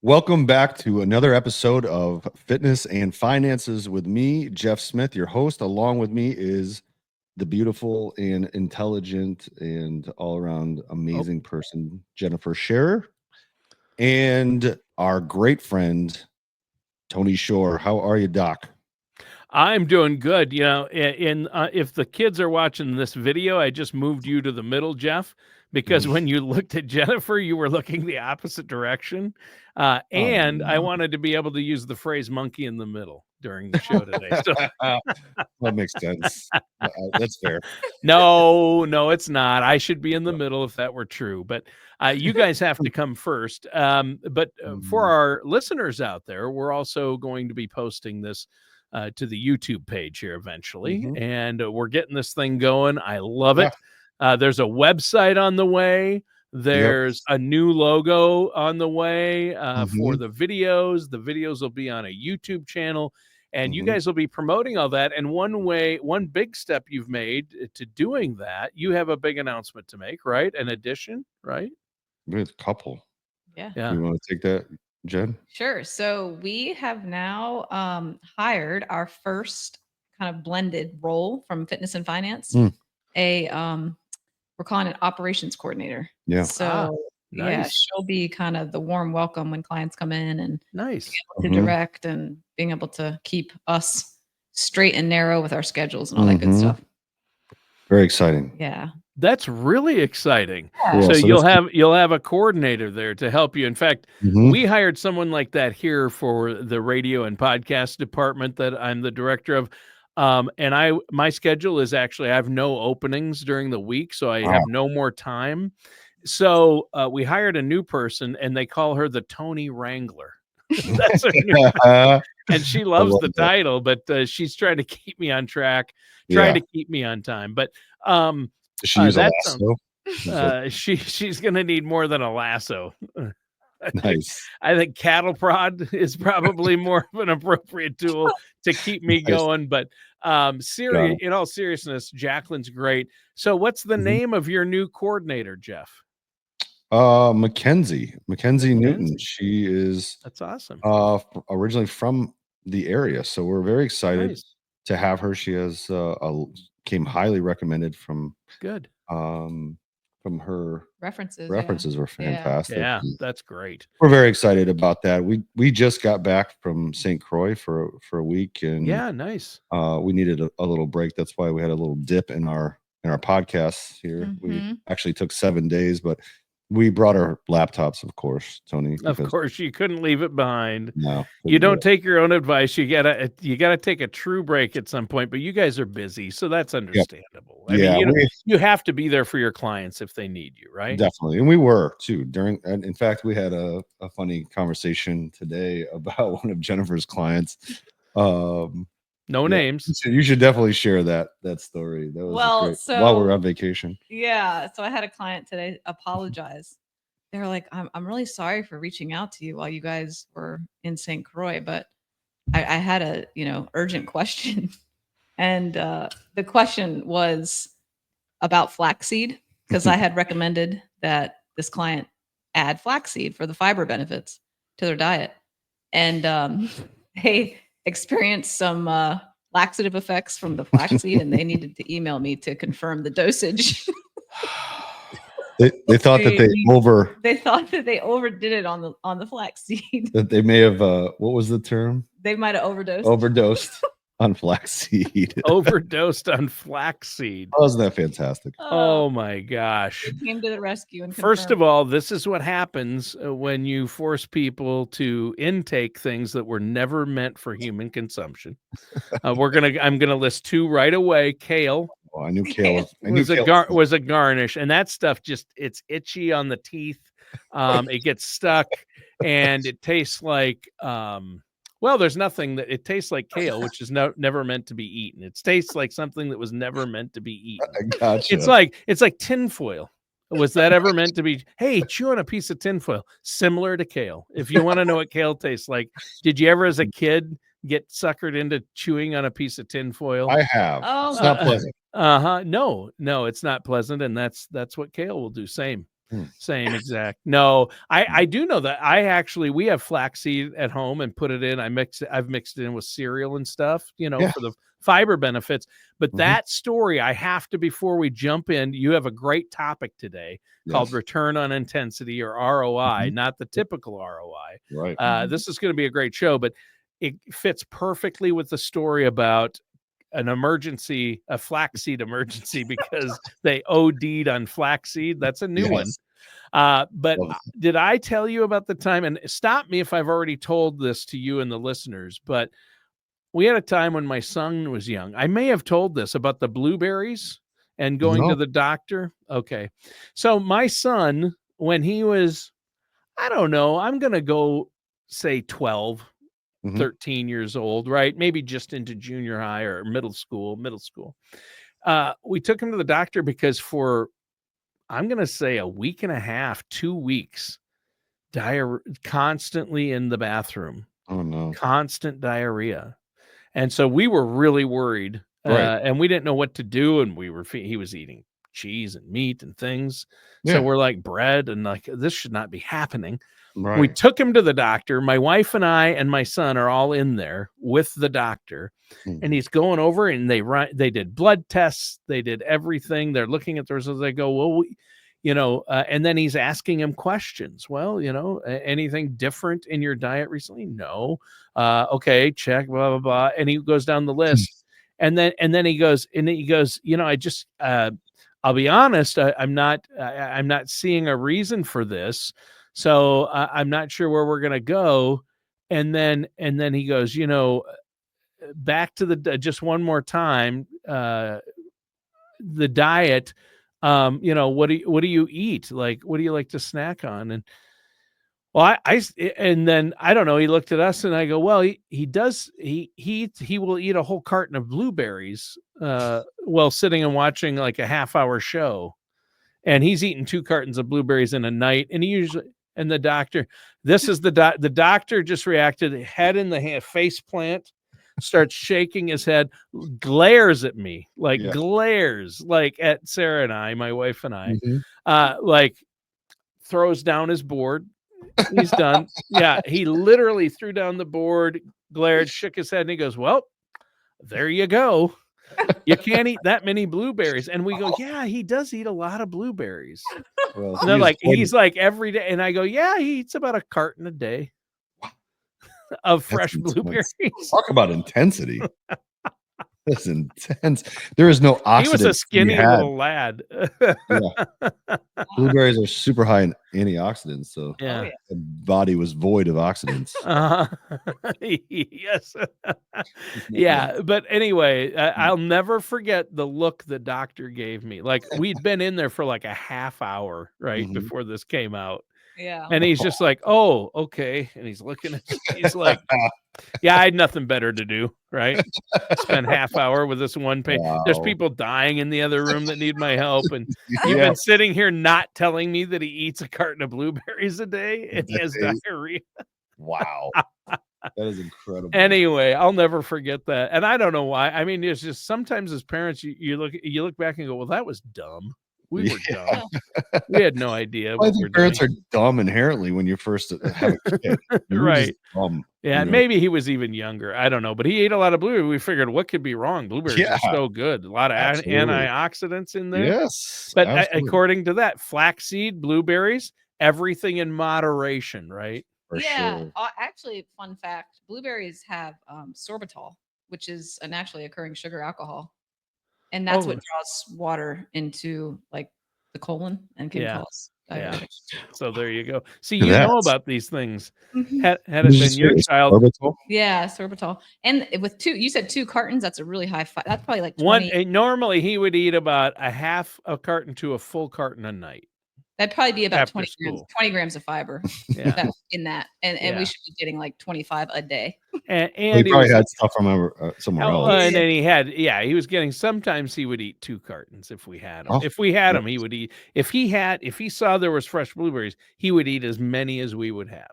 Welcome back to another episode of Fitness and Finances with me, Jeff Smith, your host. Along with me is the beautiful and intelligent and all-around amazing person, Jennifer Scherer, and our great friend, Tony Shore. How are you, Doc? I'm doing good. You know, if the kids are watching this video, I just moved you to the middle, Jeff, because when you looked at Jennifer, you were looking the opposite direction. And I wanted to be able to use the phrase monkey in the middle during the show today. So That makes sense. That's fair. no, it's not. I should be in the middle if that were true. But you guys have to come first. But for our listeners out there, we're also going to be posting this to the YouTube page here eventually. And we're getting this thing going. I love it. There's a website on the way. There's a new logo on the way for the videos. The videos will be on a YouTube channel. And you guys will be promoting all that. And one big step you've made to doing that, you have a big announcement to make, right? An addition, right? With a couple. Yeah. You want to take that, Jen? Sure. So we have now hired our first kind of blended role from fitness and finance. We're calling it operations coordinator. Yeah. So yeah, Nice. she'll be kind of the warm welcome when clients come in and Nice. to direct and being able to keep us straight and narrow with our schedules and all that good stuff. Very exciting. Yeah. That's really exciting. Yeah. So so you'll have a coordinator there to help you. In fact, we hired someone like that here for the radio and podcast department that I'm the director of. And my schedule is actually, I have no openings during the week, so I have no more time. So we hired a new person, and they call her the Tony Wrangler. That's her new and she loves the title, but she's trying to keep me on track, trying to keep me on time. But Does she use a lasso? she's going to need more than a lasso. Nice. I think cattle prod is probably more of an appropriate tool to keep me going. But in all seriousness, Jacqueline's great. So what's the name of your new coordinator, Jeff? McKenzie Newton. She is That's awesome. Originally from the area, so we're very excited to have her. She has came highly recommended from her References were fantastic. Yeah, that's great. We're very excited about that. We just got back from St. Croix for a week, and nice. We needed a little break. That's why we had a little dip in our podcasts here. We actually took 7 days, but we brought our laptops, of course, Tony. Of course, you couldn't leave it behind. No, you don't take your own advice. You gotta take a true break at some point. But you guys are busy, so that's understandable. I mean, you have to be there for your clients if they need you, right? Definitely, and we were too. And in fact, we had a funny conversation today about one of Jennifer's clients. No names. So you should definitely share that story. That was great. While we were on vacation. Yeah. So I had a client today apologize. They were like, I'm really sorry for reaching out to you while you guys were in St. Croix, but I had a urgent question. And the question was about flaxseed, because I had recommended that this client add flaxseed for the fiber benefits to their diet. And they experienced some laxative effects from the flaxseed, and they needed to email me to confirm the dosage. They thought that they overdid it on the flaxseed. That they may have what was the term? They might have overdosed. Overdosed on flaxseed. Overdosed on flaxseed. Wasn't that fantastic? Oh my gosh. They came to the rescue and First of all, this is what happens when you force people to intake things that were never meant for human consumption. I'm gonna list two right away. Kale. Oh, I knew kale was a garnish, and that stuff it's itchy on the teeth. It gets stuck, and it tastes like well, there's nothing that it tastes like kale, which is never meant to be eaten. It tastes like something that was never meant to be eaten. I gotcha. It's like tinfoil. Was that ever meant to be? Hey, chew on a piece of tinfoil, similar to kale. If you want to know what kale tastes like, did you ever, as a kid, get suckered into chewing on a piece of tinfoil? I have. Oh, it's not pleasant. No, it's not pleasant, and that's what kale will do. Same. Same exact. No, I do know that. We have flaxseed at home and put it in. I've mixed it in with cereal and stuff, for the fiber benefits. But that story, I have to, before we jump in, you have a great topic today called return on intensity, or ROI, not the typical ROI. Right. This is going to be a great show, but it fits perfectly with the story about a flaxseed emergency, because they OD'd on flaxseed. That's a new one. But did I tell you about the time, and stop me if I've already told this to you and the listeners, but we had a time when my son was young. I may have told this about the blueberries and going to the doctor. Okay. So my son, when he was, I don't know, I'm going to go say 12, 13 years old, right? Maybe just into junior high or middle school. We took him to the doctor because for, I'm going to say, a week and a half, 2 weeks, constantly in the bathroom. Oh no. Constant diarrhea. And so we were really worried, and we didn't know what to do. And he was eating cheese and meat and things. So we're like, bread, and like, this should not be happening. Right. We took him to the doctor. My wife and I and my son are all in there with the doctor, and he's going over, and they did blood tests. They did everything. They're looking at the results. They go, well, and then he's asking him questions. Well, anything different in your diet recently? No. Okay, check, blah, blah, blah. And he goes down the list. And then he goes, I just, I'll be honest, I'm not seeing a reason for this. So I'm not sure where we're going to go. And then he goes, back to just one more time, the diet, what do you eat? Like, what do you like to snack on? And well, and then I don't know, he looked at us, and I go, well, he will eat a whole carton of blueberries, while sitting and watching like a half-hour show. And he's eating 2 cartons of blueberries in a night. And the doctor, the doctor just reacted, head in the hand, face plant, starts shaking his head, glares at me, glares like at Sarah and I, my wife and I, like throws down his board. He's done. Yeah. He literally threw down the board, glared, shook his head, and he goes, well, there you go. You can't eat that many blueberries. And we go, yeah, he does eat a lot of blueberries. Well, and they're like, he's like every day. And I go, yeah, he eats about a carton a day of fresh blueberries. Talk about intensity. That's intense. There is no oxidant. He was a skinny little lad. Blueberries are super high in antioxidants, so the body was void of oxidants. Yes. Yeah, but anyway, I'll never forget the look the doctor gave me. Like, we'd been in there for like a half hour, right, before this came out. Yeah. And he's just like, oh, okay. And he's looking at, he's like, yeah, I had nothing better to do, right? Spend half hour with this one patient. Wow. There's people dying in the other room that need my help. And you've been sitting here not telling me that he eats a carton of blueberries a day and he has diarrhea. Wow. That is incredible. Anyway, I'll never forget that. And I don't know why. I mean, it's just sometimes as parents, you look back and go, well, that was dumb. We were dumb. We had no idea. I think parents are dumb inherently when you first have a kid. Right. Dumb, yeah. Maybe he was even younger. I don't know. But he ate a lot of blueberries. We figured, what could be wrong? Blueberries are so good. A lot of antioxidants in there. Yes. But according to that, flaxseed, blueberries, everything in moderation, right? For sure. Actually, fun fact, blueberries have sorbitol, which is a naturally occurring sugar alcohol. And that's what draws water into like the colon and can cause diabetes. So there you go. See, you know about these things. Had it been your child. Sorbitol? Yeah, sorbitol. And with you said 2 cartons, that's a really high. That's probably like 20. Normally he would eat about a half a carton to a full carton a night. That'd probably be about 20 grams of fiber in that. And we should be getting like 25 a day. And he probably had stuff from somewhere else. And then he was getting, sometimes he would eat 2 cartons if we had them. If we had them, he would eat. If he saw there was fresh blueberries, he would eat as many as we would have.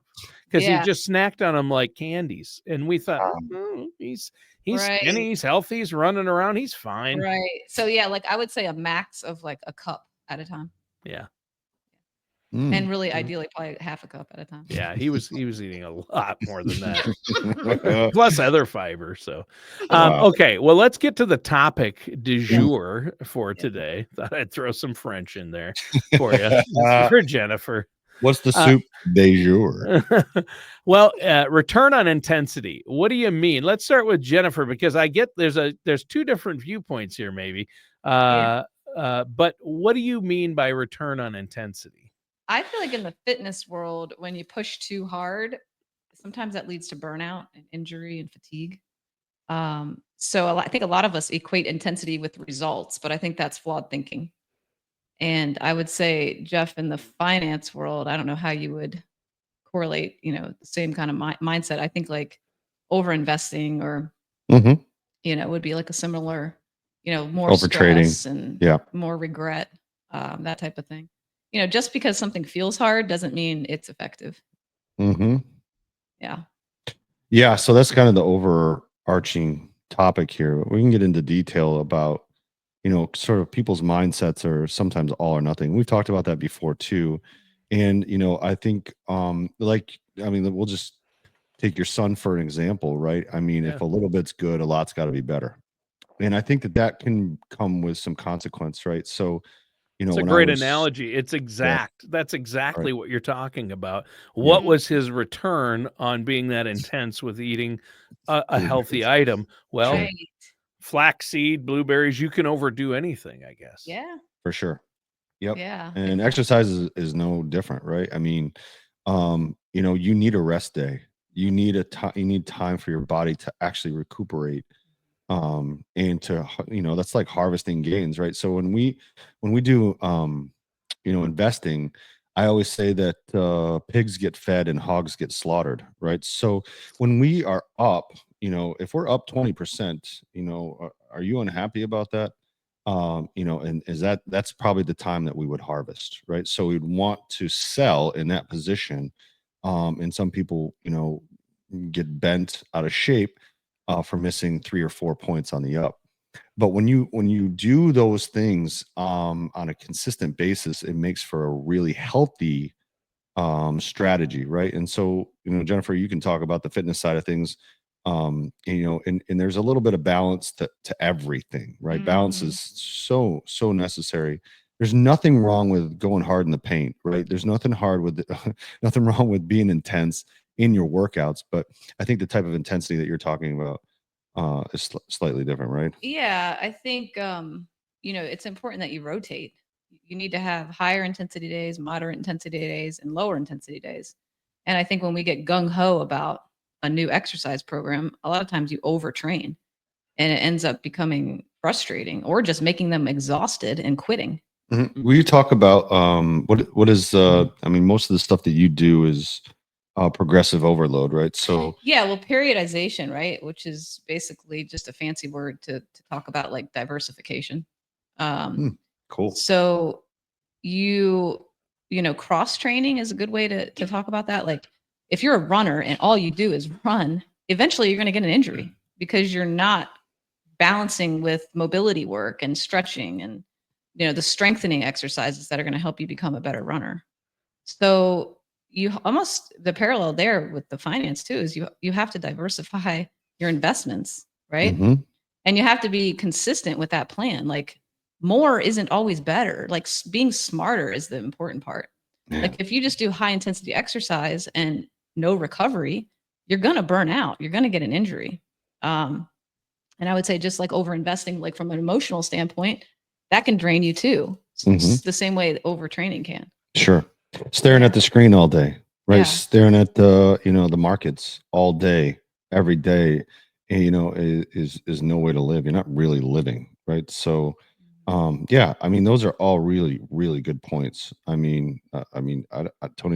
Because he just snacked on them like candies. And we thought, he's skinny, he's healthy, he's running around, he's fine. Right. So like I would say a max of like a cup at a time. Yeah. And really, ideally, probably half a cup at a time. Yeah, he was eating a lot more than that, plus other fiber. So, okay, well, let's get to the topic du jour for today. Thought I'd throw some French in there for you, for Jennifer. What's the soup du jour? Well, return on intensity. What do you mean? Let's start with Jennifer, because I get there's two different viewpoints here, maybe. But what do you mean by return on intensity? I feel like in the fitness world, when you push too hard, sometimes that leads to burnout and injury and fatigue. So I think a lot of us equate intensity with results, but I think that's flawed thinking. And I would say, Jeff, in the finance world, I don't know how you would correlate, the same kind of mindset. I think like over-investing or, would be like a similar, more Overtraining. stress and more regret, that type of thing. Just because something feels hard doesn't mean it's effective. Yeah. Yeah. So that's kind of the overarching topic here. We can get into detail about, sort of people's mindsets are sometimes all or nothing. We've talked about that before too. And, I think, we'll just take your son for an example, right? I mean, if a little bit's good, a lot's got to be better. And I think that can come with some consequence, right? So, it's a great analogy. It's exact. That's exactly what you're talking about. What was his return on being that intense with eating a healthy item? Well, flaxseed, blueberries, you can overdo anything, I guess. Yeah. For sure. Yep. Yeah. And exercise is no different, right? I mean, you need a rest day. You need time for your body to actually recuperate. And to, that's like harvesting gains, right? So when we do, investing, I always say that pigs get fed and hogs get slaughtered, right? So when we are up, if we're up 20%, are you unhappy about that? And that's probably the time that we would harvest, right? So we'd want to sell in that position. And some people, get bent out of shape for missing 3 or 4 points on the up. But when you do those things on a consistent basis, it makes for a really healthy strategy, right? And so, Jennifer, you can talk about the fitness side of things. And there's a little bit of balance to everything, right? Balance is so necessary. There's nothing wrong with going hard in the paint, right? There's nothing nothing wrong with being intense in your workouts, but I think the type of intensity that you're talking about is slightly different, right? Yeah, I think it's important that you rotate. You need to have higher intensity days, moderate intensity days, and lower intensity days. And I think when we get gung ho about a new exercise program, a lot of times you overtrain, and it ends up becoming frustrating or just making them exhausted and quitting. Will you talk about what is most of the stuff that you do is progressive overload, right? So well, periodization, right, which is basically just a fancy word to talk about like diversification. Cool. So cross training is a good way to talk about that. Like if you're a runner and all you do is run, eventually you're going to get an injury because you're not balancing with mobility work and stretching and the strengthening exercises that are going to help you become a better runner. So the parallel there with the finance too is you have to diversify your investments, right? And you have to be consistent with that plan. Like more isn't always better. Like being smarter is the important part. Like if you just do high intensity exercise and no recovery, you're going to burn out. You're going to get an injury. And I would say just like over investing, like from an emotional standpoint, that can drain you too. The same way that overtraining can. Sure. Staring at the screen all day, right? Staring at the markets all day, every day, and, is no way to live. You're not really living, right? So, those are all really, really good points. Tony,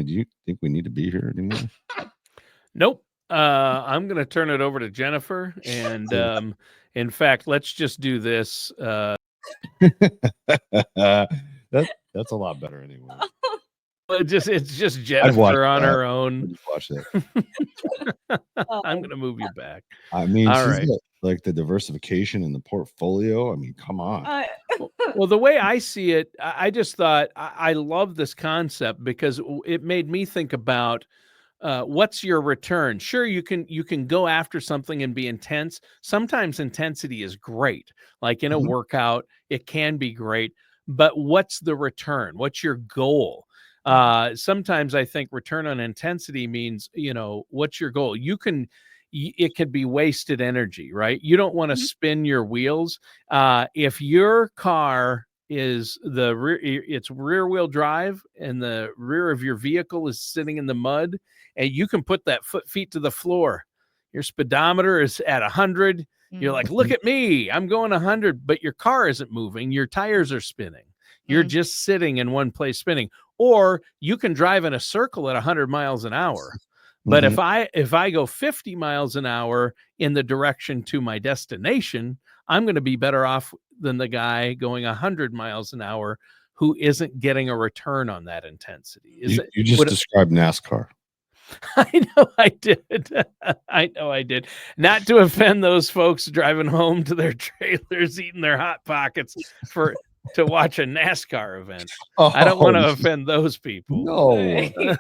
do you think we need to be here anymore? Nope. I'm going to turn it over to Jennifer. And in fact, let's just do this. That's a lot better anyway. It's just I'd watch Jennifer on that. her own. I'd just watch that. I'm gonna move you back. I mean, All she's right. got, like, the diversification in the portfolio. I mean, come on. Well, the way I see it, I just thought I love this concept because it made me think about what's your return. Sure, you can go after something and be intense. Sometimes intensity is great, like in a Mhm. workout, it can be great. But what's the return? What's your goal? Sometimes I think return on intensity means, what's your goal? It could be wasted energy, right? You don't want to Mhm. spin your wheels. If your car is it's rear wheel drive and the rear of your vehicle is sitting in the mud, and you can put that feet to the floor. Your speedometer is at 100. You're like, look at me, I'm going 100, but your car isn't moving. Your tires are spinning. You're just sitting in one place spinning. Or you can drive in a circle at 100 miles an hour. But Mhm. if I go 50 miles an hour in the direction to my destination, I'm going to be better off than the guy going 100 miles an hour who isn't getting a return on that intensity. Is it You just would described NASCAR. I know I did. I know I did. Not to offend those folks driving home to their trailers, eating their Hot Pockets to watch a NASCAR event. I don't want to Oh, offend those people. no. Right.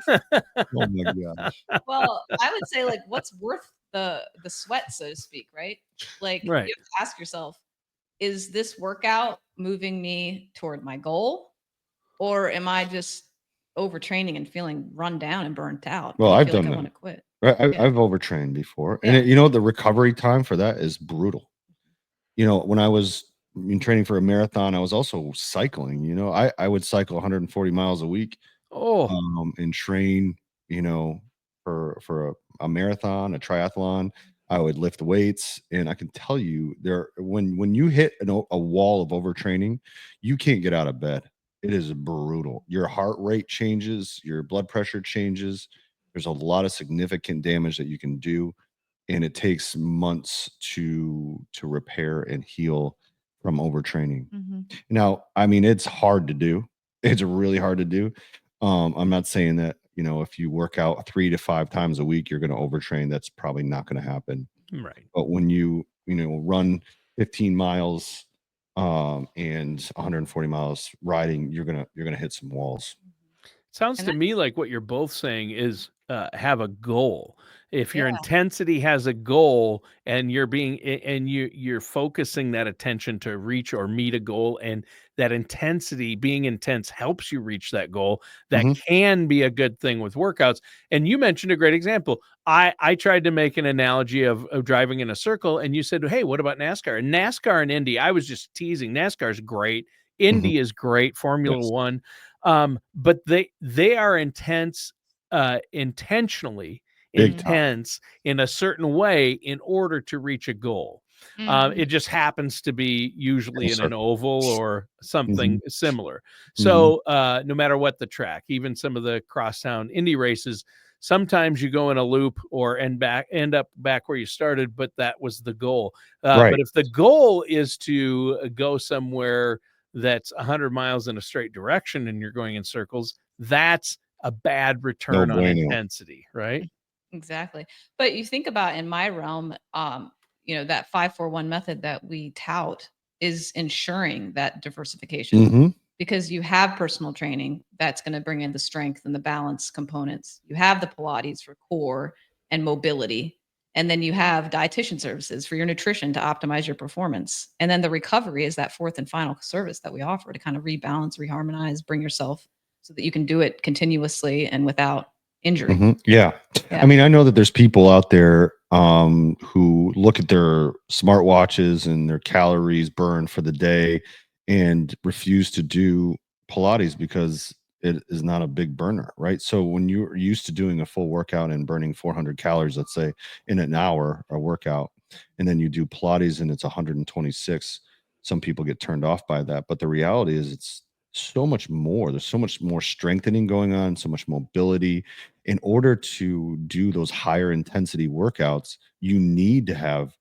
Oh my gosh. Well, I would say like what's worth the sweat, so to speak, right? Like Right. you have to ask yourself, is this workout moving me toward my goal? Or am I just overtraining and feeling run down and burnt out? Well, And I I've feel like done I that. want to quit. Right, Yeah. I've overtrained before, and Yeah. the recovery time for that is brutal. When I was in training for a marathon, I was also cycling. I would cycle 140 miles a week, Oh, and train, for a marathon, a triathlon. I would lift weights, and I can tell you, when you hit a wall of overtraining, you can't get out of bed. It is brutal. Your heart rate changes, your blood pressure changes. There's a lot of significant damage that you can do, and it takes months to repair and heal from overtraining. Mhm. Now, I mean, it's hard to do. It's really hard to do. I'm not saying that, if you work out 3 to 5 times a week, you're gonna overtrain. That's probably not gonna happen. right. But when you run 15 miles, and 140 miles riding, you're gonna hit some walls. Sounds And to that, me like what you're both saying is have a goal. If your yeah. intensity has a goal and you're focusing that attention to reach or meet a goal, and that intensity being intense helps you reach that goal, that Mhm. can be a good thing with workouts. And you mentioned a great example. I tried to make an analogy of driving in a circle, and you said, hey, what about NASCAR? And NASCAR and Indy, I was just teasing. NASCAR is great. Mhm. Indy is great. Formula Yes. One. But they are intentionally Big time. intense in a certain way in order to reach a goal. Mhm. It just happens to be In a usually in an circle. oval or something Mhm. similar. Mhm. So no matter what the track, even some of the crosstown Indy races, sometimes you go in a loop or end up back where you started, but that was the goal. But Right. if the goal is to go somewhere that's 100 miles in a straight direction and you're going in circles, that's a bad No return on bueno. intensity, right? Exactly. But you think about in my realm, that 5-4-1 method that we tout is ensuring that diversification Mhm. because you have personal training that's going to bring in the strength and the balance components. You have the Pilates for core and mobility. And then you have dietitian services for your nutrition to optimize your performance. And then the recovery is that fourth and final service that we offer to kind of rebalance, reharmonize, bring yourself so that you can do it continuously and without injury. Mhm. Yeah. I Yeah. mean, I know that there's people out there, who look at their smartwatches and their calories burned for the day and refuse to do Pilates because it is not a big burner, right? So when you're used to doing a full workout and burning 400 calories, let's say in an hour, a workout, and then you do Pilates and it's 126, some people get turned off by that. But the reality is it's so much more. There's so much more strengthening going on, so much mobility. In order to do those higher intensity workouts, you need to have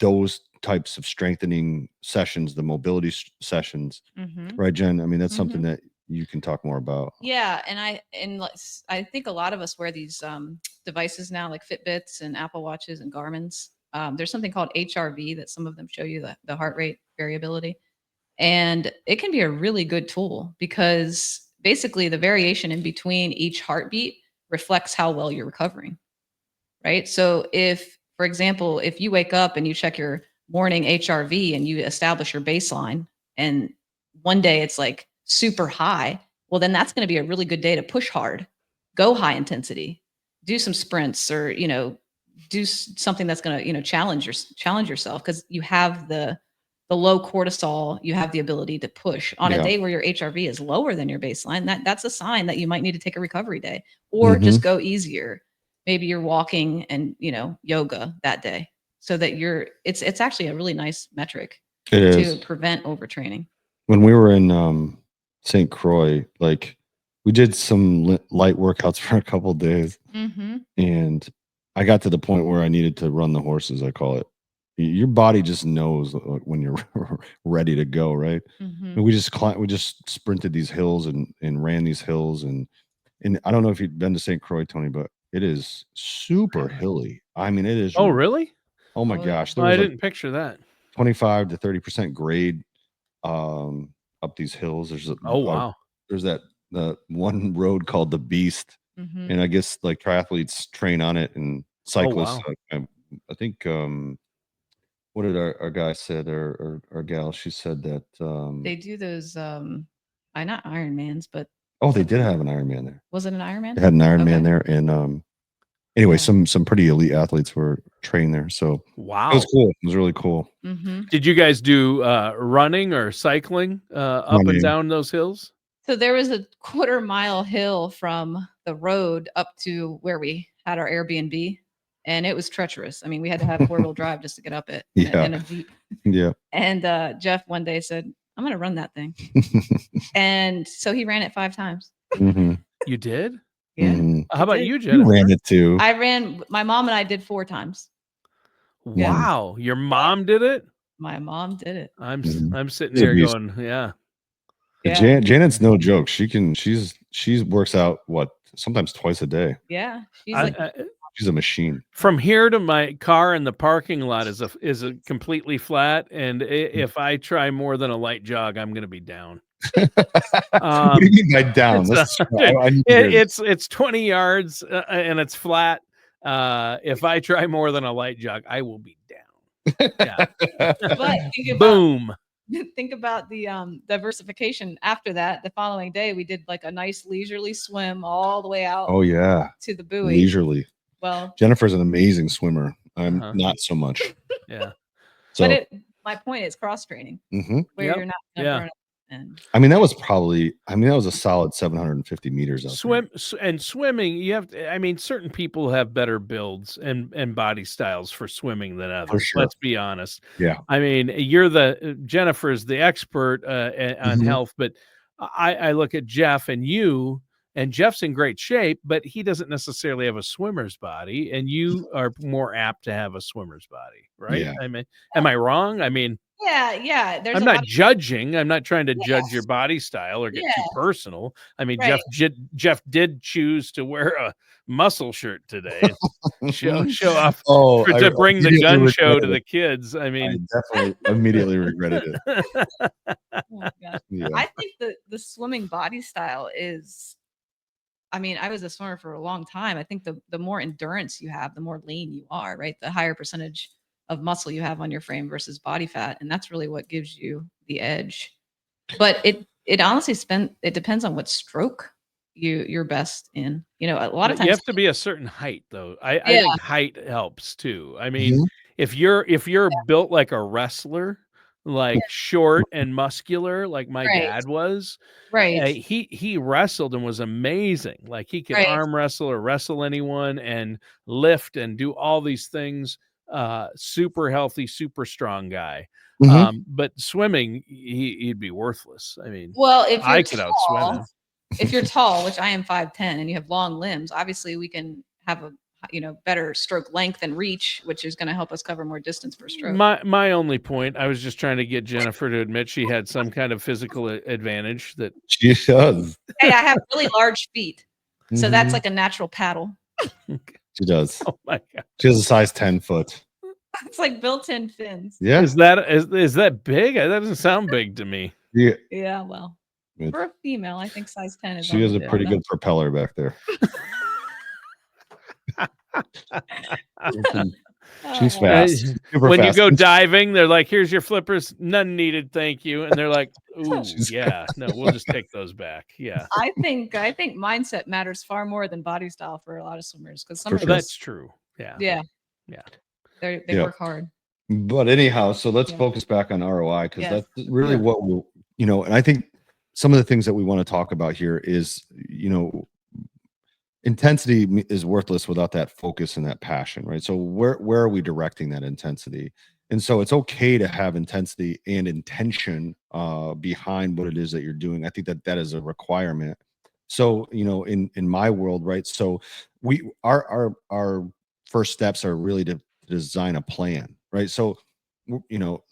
those types of strengthening sessions, the mobility sessions, Mhm. right, Jen? I mean, that's something Mhm. that you can talk more about. Yeah, and I think a lot of us wear these devices now, like Fitbits and Apple Watches and Garmin's. There's something called HRV that some of them show you the heart rate variability, and it can be a really good tool because basically the variation in between each heartbeat reflects how well you're recovering, right? So if, for example, if you wake up and you check your morning HRV and you establish your baseline, and one day it's like super high, well, then that's going to be a really good day to push hard, go high intensity, do some sprints, or do something that's going to challenge yourself, because you have the low cortisol, you have the ability to push. On a day where your HRV is lower than your baseline, that's a sign that you might need to take a recovery day, or just go easier. Maybe you're walking and yoga that day, so that it's actually a really nice metric to prevent overtraining. When we were in St. Croix, like we did some light workouts for a couple of days, and I got to the point where I needed to run the horses, I call it. Your body just knows when you're ready to go, right? And we just sprinted these hills and ran these hills, and I don't know if you've been to St. Croix, Tony, but it is super hilly. I mean, it is. Oh, really? Oh my gosh! I didn't picture that. 25 to 30% grade up these hills. There's there's that one road called the Beast, and I guess like triathletes train on it, and cyclists. I think what did our guy said, or our gal? She said that they do those not Ironmans, but they did have an Ironman there. Was it an Ironman? They had an Ironman there, and anyway, some pretty elite athletes were trained there. So wow, it was cool. It was really cool. Did you guys do running or cycling up and down those hills? So there was a 1/4 mile hill from the road up to where we had our Airbnb, and it was treacherous. I mean, we had to have 4-wheel drive just to get up it in a Jeep. Yeah. And Jeff one day said, "I'm going to run that thing." And so he ran it 5 times. You did? Yeah. How about you, Jennifer? You ran it too. My mom and I did 4 times. Wow. Your mom did it? My mom did it. I'm sitting here going, yeah. Janet's no joke. She works out sometimes twice a day. Yeah. She's a machine. From here to my car in the parking lot is a completely flat, and if I try more than a light jog, I'm going to be down. What do you mean by down? It's 20 yards and it's flat. If I try more than a light jog, I will be down. Yeah. But think about the diversification after that. The following day, we did like a nice leisurely swim all the way out. Oh yeah, to the buoy. Leisurely. Well, Jennifer's an amazing swimmer. I'm not so much. Yeah. So, but my point is cross training, where you're not going to burn up. I mean, that was a solid 750 meters. Swimming, you have to, I mean, certain people have better builds and body styles for swimming than others. Sure. Let's be honest. Yeah. I mean, Jennifer's the expert on health, but I look at Jeff and you. And Jeff's in great shape, but he doesn't necessarily have a swimmer's body, and you are more apt to have a swimmer's body, right? Yeah. I mean, am I wrong? I mean, yeah. I'm not judging. I'm not trying to judge your body style or get too personal. I mean, Jeff did choose to wear a muscle shirt today, show off to bring the gun show to the kids. I mean, I definitely immediately regretted it. Oh, yeah. I think the swimming body style is. I mean, I was a swimmer for a long time. I think the more endurance you have, the more lean you are, right? The higher percentage of muscle you have on your frame versus body fat, and that's really what gives you the edge. But it honestly depends on what stroke you're best in. A lot of times you have to be a certain height, though. I think height helps too. I mean, if you're built like a wrestler, like short and muscular, like my dad was, he wrestled and was amazing. Like he could arm wrestle or wrestle anyone and lift and do all these things. Super healthy, super strong guy. But swimming, he'd be worthless. I mean, well, if I could outswim him. If you're tall, which I am 5'10", and you have long limbs, obviously we can have a better stroke length and reach, which is going to help us cover more distance per stroke. My only point, I was just trying to get Jennifer to admit she had some kind of physical advantage that She does. Hey, I have really large feet, so that's Mhm. like a natural paddle. She does. oh my God. She has a size 10 foot. It's like built-in fins. Yeah. Is that big? That doesn't sound big to me. Yeah. Yeah, well, Good. for a female, I think size 10 is. She has a legit, pretty but- good propeller back there. She's Oh. fast. Super When you fast. go diving, they're like, "Here's your flippers, none needed, thank you." And they're like, "Ooh, She's yeah, no, we'll just take those back." Yeah, I think mindset matters far more than body style for a lot of swimmers, because some For of sure. us, that's true. Yeah, yeah, Yeah. they Yeah. work hard. But anyhow, so let's Yeah. focus back on ROI, because Yes. that's really Yeah. what we'll, and I think some of the things that we want to talk about here is, intensity is worthless without that focus and that passion, right? So where are we directing that intensity? And so it's okay to have intensity and intention behind what it is that you're doing. I think that is a requirement. So, in my world, right? So our first steps are really to design a plan, right? So,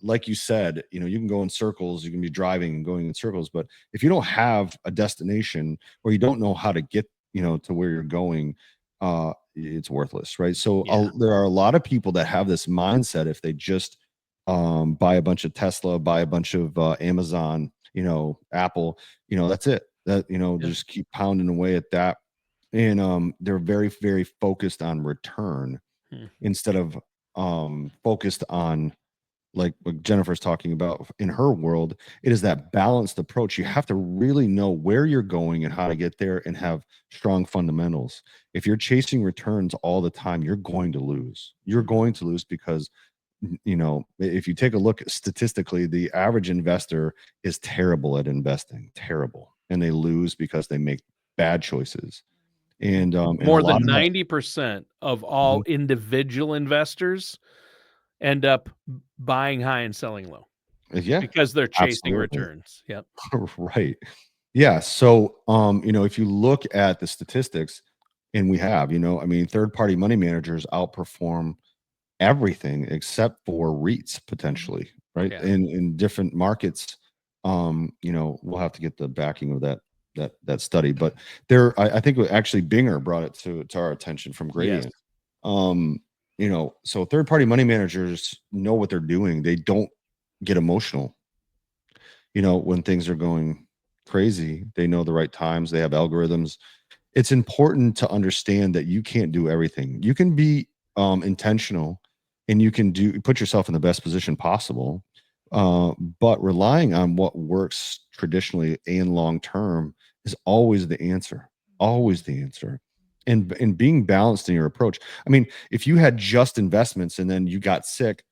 like you said, you can go in circles, you can be driving and going in circles, but if you don't have a destination, or you don't know how to get to where you're going, it's worthless, right? So Yeah. there are a lot of people that have this mindset, if they just buy a bunch of Tesla, buy a bunch of Amazon, Apple, that's it. That Yeah. just keep pounding away at that, and they're very, very focused on return instead of focused on, like what Jennifer's talking about in her world. It is that balanced approach. You have to really know where you're going and how to get there, and have strong fundamentals. If you're chasing returns all the time, you're going to lose. You're going to lose because, if you take a look statistically, the average investor is terrible at investing, terrible. And they lose because they make bad choices. And a More lot than of that- 90% of all individual investors end up buying high and selling low yeah, because they're chasing absolutely. returns. Yep. Right. Yeah. So, if you look at the statistics, and we have, third party money managers outperform everything except for REITs potentially, right? Yeah. In different markets, we'll have to get the backing of that study, but I think actually Binger brought it to our attention from Gradient. So third party money managers know what they're doing. They don't get emotional. When things are going crazy, they know the right times, they have algorithms. It's important to understand that you can't do everything. You can be intentional, and you can put yourself in the best position possible, but relying on what works traditionally and long term is always the answer. Always the answer. And being balanced in your approach. I mean, if you had just investments and then you got sick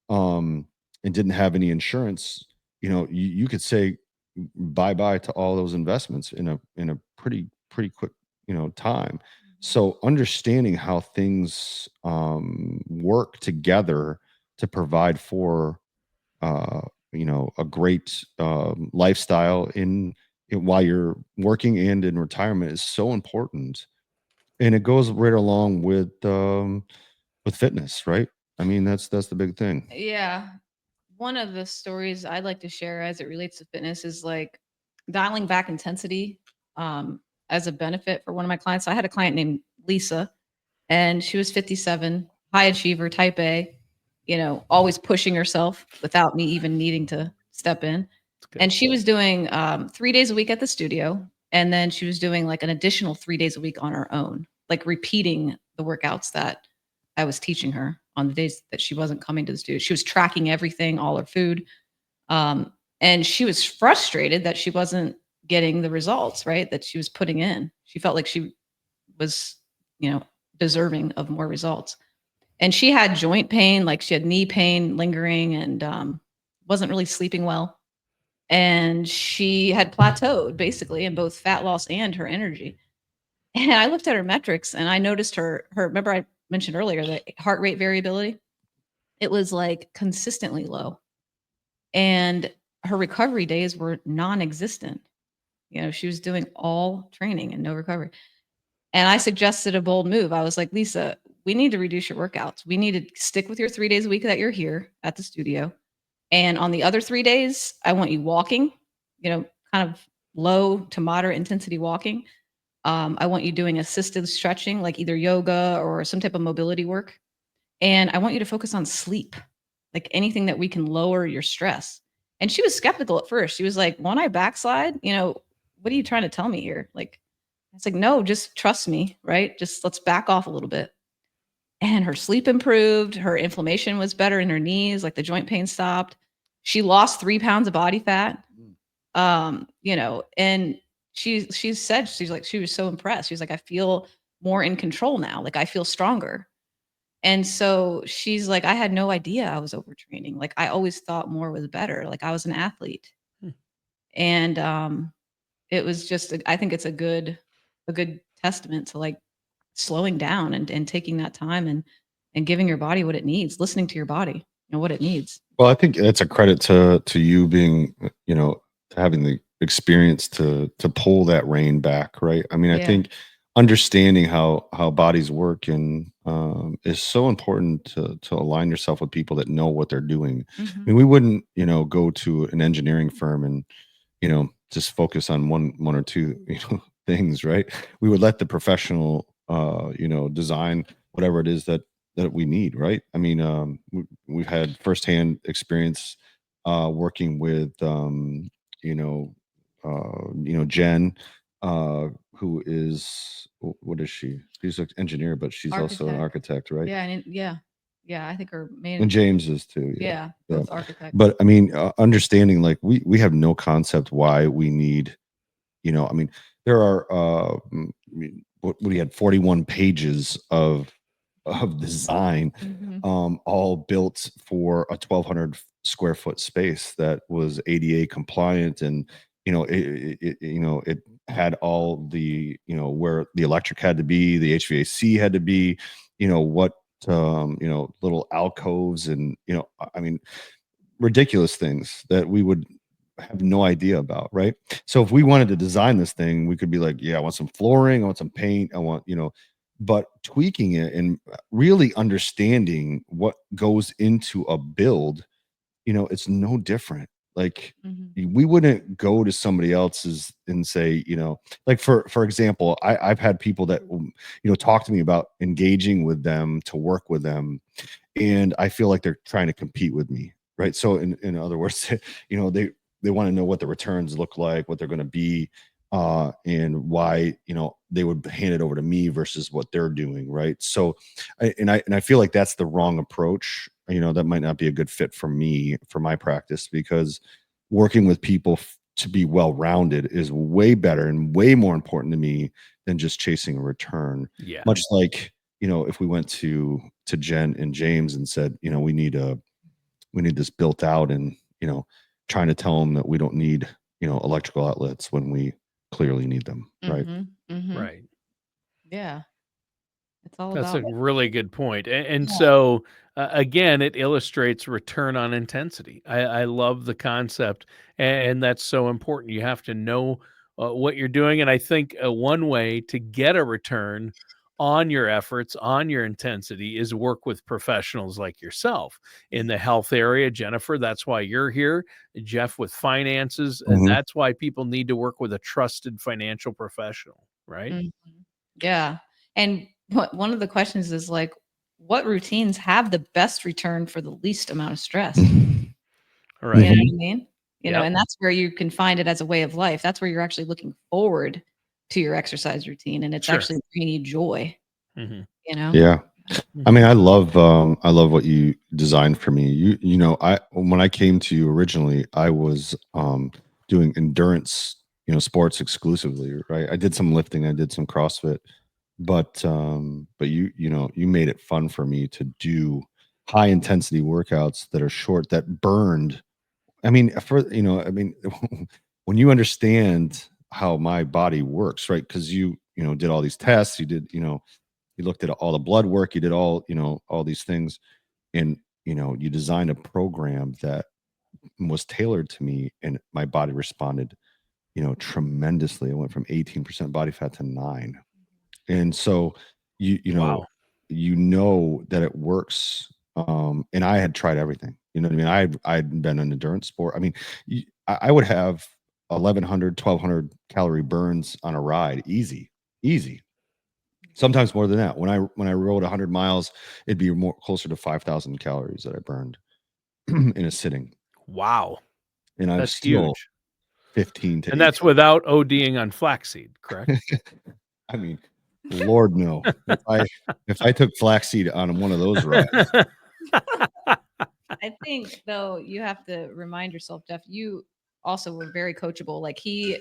and didn't have any insurance, you could say bye-bye to all those investments in a pretty quick time. So understanding how things work together to provide for a great lifestyle while you're working and in retirement is so important. And it goes right along with fitness, right? I mean, that's the big thing. Yeah. One of the stories I'd like to share as it relates to fitness is like dialing back intensity as a benefit for one of my clients. I had a client named Lisa, and she was 57, high achiever, type A, always pushing herself without me even needing to step in. good. And she was doing 3 days a week at the studio. And then she was doing like an additional 3 days a week on her own, like repeating the workouts that I was teaching her on the days that she wasn't coming to the studio. She was tracking everything, all her food. And she was frustrated that she wasn't getting the results, right, that she was putting in. She felt like she was, deserving of more results. And she had joint pain, like she had knee pain lingering, and wasn't really sleeping well. And she had plateaued basically in both fat loss and her energy. And I looked at her metrics and I noticed her, remember I mentioned earlier the heart rate variability? It was like consistently low. And her recovery days were non-existent. She was doing all training and no recovery. And I suggested a bold move. I was like, Lisa, we need to reduce your workouts. We need to stick with your 3 days a week that you're here at the studio. And on the other 3 days, I want you walking, kind of low to moderate intensity walking. I want you doing assisted stretching, like either yoga or some type of mobility work. And I want you to focus on sleep, like anything that we can lower your stress. And she was skeptical at first. She was like, when I backslide, what are you trying to tell me here? Like, it's like, no, just trust me, right? Just let's back off a little bit. And her sleep improved. Her inflammation was better in her knees, like the joint pain stopped. She lost 3 pounds of body fat. And she said, she was so impressed. She was like, I feel more in control now. Like I feel stronger. And so she's like, I had no idea I was overtraining. Like I always thought more was better. Like I was an athlete. And it was just, I think it's a good testament to like slowing down and taking that time and giving your body what it needs, listening to your body, what it needs. Well, I think that's a credit to you being, having the experience to pull that rein back, right? I mean, I think understanding how bodies work and is so important to align yourself with people that know what they're doing. I mean, we wouldn't, go to an engineering firm and, just focus on one or two, things, right? We would let the professional, design whatever it is that we need, right? I mean, we've had firsthand experience working with, Jen, who is, what is she? She's an engineer, but she's also an architect, right? Yeah. I think her main. And James is too. Yeah. Both architects. But I mean, understanding like we have no concept why we need, I mean, there are, we had 41 pages of design, all built for a 1,200 square foot space that was ADA compliant, and it had all the where the electric had to be, the HVAC had to be, what little alcoves, and I mean, ridiculous things that we would have no idea about, right? So if we wanted to design this thing, we could be like, yeah, I want some flooring, I want some paint, I want, but tweaking it and really understanding what goes into a build, it's no different. Like we wouldn't go to somebody else's and say, like for example, I've had people that, talk to me about engaging with them to work with them, and I feel like they're trying to compete with me, right? So in other words, they want to know what the returns look like, what they're going to be, and why they would hand it over to me versus what they're doing, right? So I feel like that's the wrong approach. That might not be a good fit for me, for my practice, because working with people to be well-rounded is way better and way more important to me than just chasing a return. Yeah. Much like, if we went to Jen and James and said, we need this built out, and trying to tell them that we don't need electrical outlets when we clearly need them, right? Right. Yeah, it's all That's about a really good point. And so again, it illustrates return on intensity. I love the concept, and that's so important. You have to know what you're doing, and I think one way to get a return on your efforts, on your intensity, is work with professionals like yourself in the health area. Jennifer, that's why you're here. Jeff, with finances, and that's why people need to work with a trusted financial professional, right? Yeah. And one of the questions is like, what routines have the best return for the least amount of stress? Right. You know what I mean? And that's where you can find it as a way of life. That's where you're actually looking forward to your exercise routine, and it's actually bringing you joy. Yeah. I mean, I love what you designed for me. When I came to you originally, I was doing endurance, sports exclusively, right? I did some lifting, I did some CrossFit, but you made it fun for me to do high intensity workouts that are short, that burned. I mean, when you understand how my body works, right? Because you did all these tests, you did, you looked at all the blood work, you did all, all these things, and you designed a program that was tailored to me, and my body responded, tremendously. I went from 18% body fat to 9. And so you know, Wow. you know that it works. And I had tried everything. You know what I mean? I'd been an endurance sport. I mean, I would have 1,100, 1,200 calorie burns on a ride, easy. Sometimes more than that. When I rode 100 miles, it'd be more closer to 5,000 calories that I burned in a sitting. Wow, And I'm that's still huge. 15 to And that's 18. without ODing on flaxseed, correct? I mean, Lord no. If I took flaxseed on one of those rides. I think though you have to remind yourself, Jeff, you also were very coachable. Like he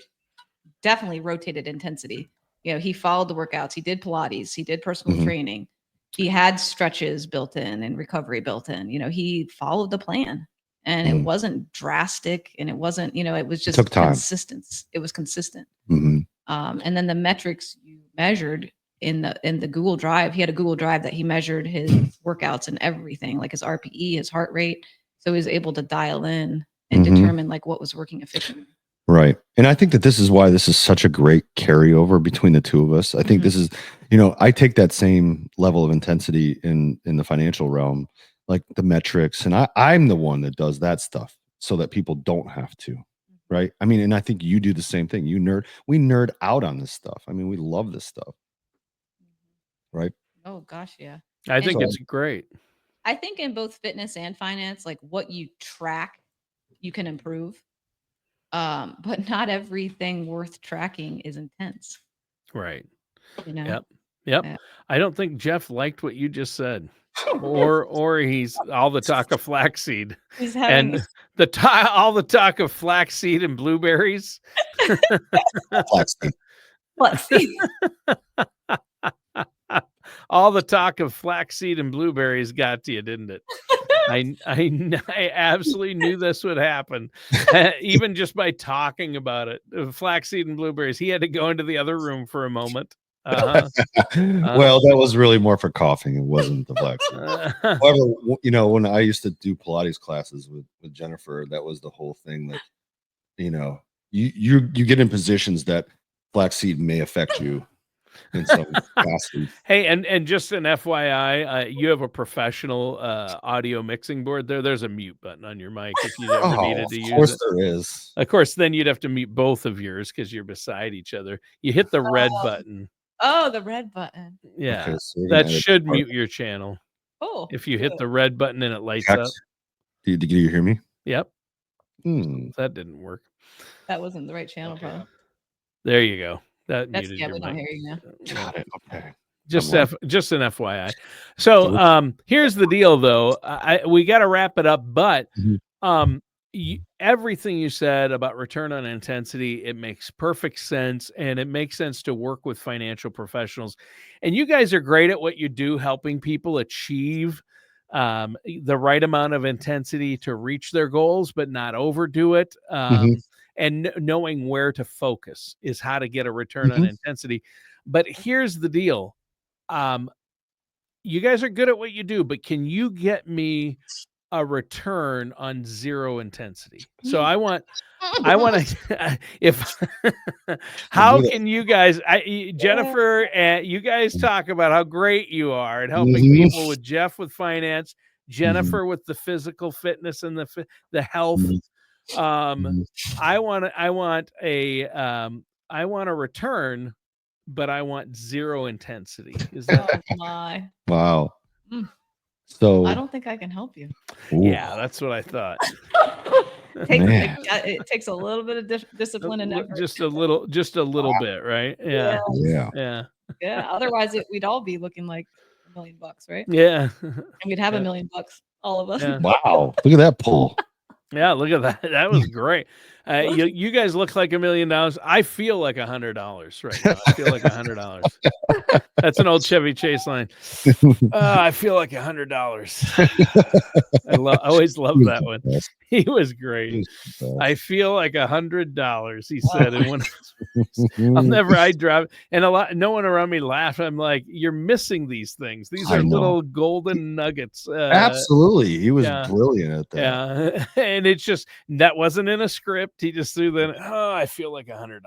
definitely rotated intensity. You know, he followed the workouts. He did Pilates. He did personal training. He had stretches built in and recovery built in. You know, he followed the plan, and it wasn't drastic, and it wasn't, you know, it was just consistent. It was consistent. And then the metrics you measured in the Google Drive, he had a Google Drive that he measured his workouts and everything, like his RPE, his heart rate. So he was able to dial in and determine like what was working efficiently. Right. And I think that this is why this is such a great carryover between the two of us. I think this is, you know, I take that same level of intensity in the financial realm, like the metrics, and I'm the one that does that stuff so that people don't have to. Right. I mean, and I think you do the same thing. We nerd out on this stuff. I mean, we love this stuff. Right. Oh gosh, yeah. I think it's great. I think in both fitness and finance, like what you track, you can improve. But not everything worth tracking is intense. Right. You know? Yep. Yeah. I don't think Jeff liked what you just said. Or he's all the talk of flaxseed. He's having And all the talk of flaxseed and blueberries. Flaxseed. All the talk of flaxseed and blueberries got to you, didn't it? I absolutely knew this would happen, even just by talking about it. Flaxseed and blueberries. He had to go into the other room for a moment. Well, that was really more for coughing. It wasn't the flaxseed. However, you know, when I used to do Pilates classes with Jennifer, that was the whole thing. That, you know, you get in positions that flaxseed may affect you in some capacity. Hey, and just an FYI, you have a professional audio mixing board there. There's a mute button on your mic if you ever needed to use it. Of course there is. Of course, then you'd have to mute both of yours because you're beside each other. You hit the red button. Oh, the red button. Yeah, okay, so that should mute your channel. Oh, if you hit the red button and it lights up. Did you hear me? Yep. That didn't work. That wasn't the right channel, probably. There you go. That's we don't hear you now. Got it. Okay. Just an FYI. So here's the deal, though. We got to wrap it up, but everything you said about return on intensity, it makes perfect sense, and it makes sense to work with financial professionals. And you guys are great at what you do, helping people achieve the right amount of intensity to reach their goals, but not overdo it. And knowing where to focus is how to get a return on intensity. But here's the deal. You guys are good at what you do, but can you get me a return on zero intensity? So I want to, how can you guys, Jennifer, you guys talk about how great you are at helping people with Jeff with finance, Jennifer with the physical fitness and the health. I want a return, but I want zero intensity. Is that my wow? So I don't think I can help you. Yeah, that's what I thought. It takes a little bit of discipline and effort. Just a little bit, right? Yeah. Otherwise, we'd all be looking like $1 million, right? Yeah. And we'd have $1 million, all of us. Yeah. Wow! Look at that pull. Yeah, look at that. That was great. You guys look like $1 million. I feel like $100 right now. I feel like $100. That's an old Chevy Chase line. I feel like $100. I always love that one. He was great. He's the best. I feel like $100, he said. And when I drive, and no one around me laughed. I'm like, you're missing these things. These I are know. little golden nuggets. Absolutely. He was yeah. brilliant at that. Yeah. And it's just, that wasn't in a script. He just threw that, I feel like $100.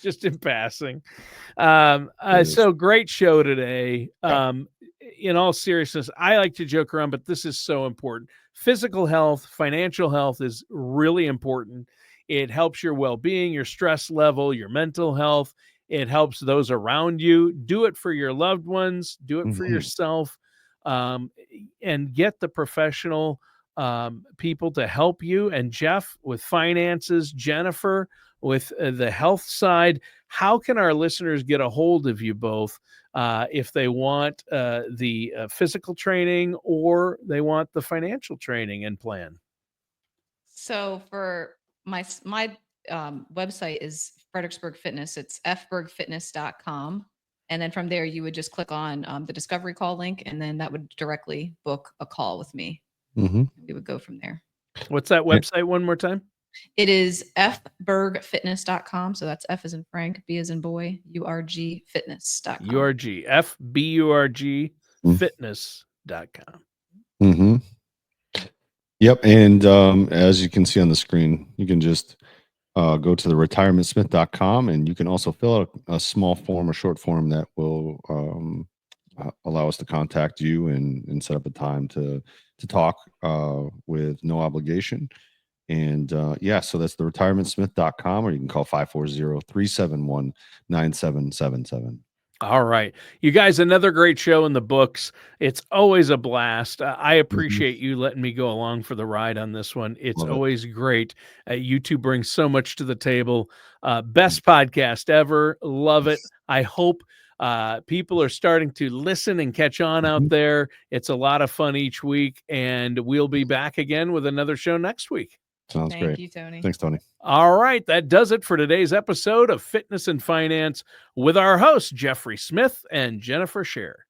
Just in passing. So great show today. In all seriousness, I like to joke around, but this is so important. Physical health, financial health is really important. It helps your well-being, your stress level, your mental health. It helps those around you. Do it for your loved ones. Do it for yourself, and get the professional people to help you. And Jeff with finances, Jennifer with the health side. How can our listeners get a hold of you both if they want the physical training or they want the financial training and plan? So for my website is Fredericksburg Fitness. It's fbergfitness.com. And then from there, you would just click on the discovery call link, and then that would directly book a call with me. We would go from there. What's that website one more time? It is fbergfitness.com. So that's F as in Frank, B as in boy, URG fitness.com. URG, FBURG fitness.com. Yep. And as you can see on the screen, you can just go to the retirementsmith.com, and you can also fill out a small form, a short form that will allow us to contact you and set up a time to talk with no obligation. And so that's the retirementsmith.com, or you can call 540-371-9777. All right. You guys, another great show in the books. It's always a blast. I appreciate you letting me go along for the ride on this one. It's always great. You two bring so much to the table. Best podcast ever. Love it. I hope people are starting to listen and catch on out there. It's a lot of fun each week, and we'll be back again with another show next week. Sounds great. Thank you, Tony. Thanks, Tony. All right. That does it for today's episode of Fitness and Finance with our hosts, Jeffrey Smith and Jennifer Scherer.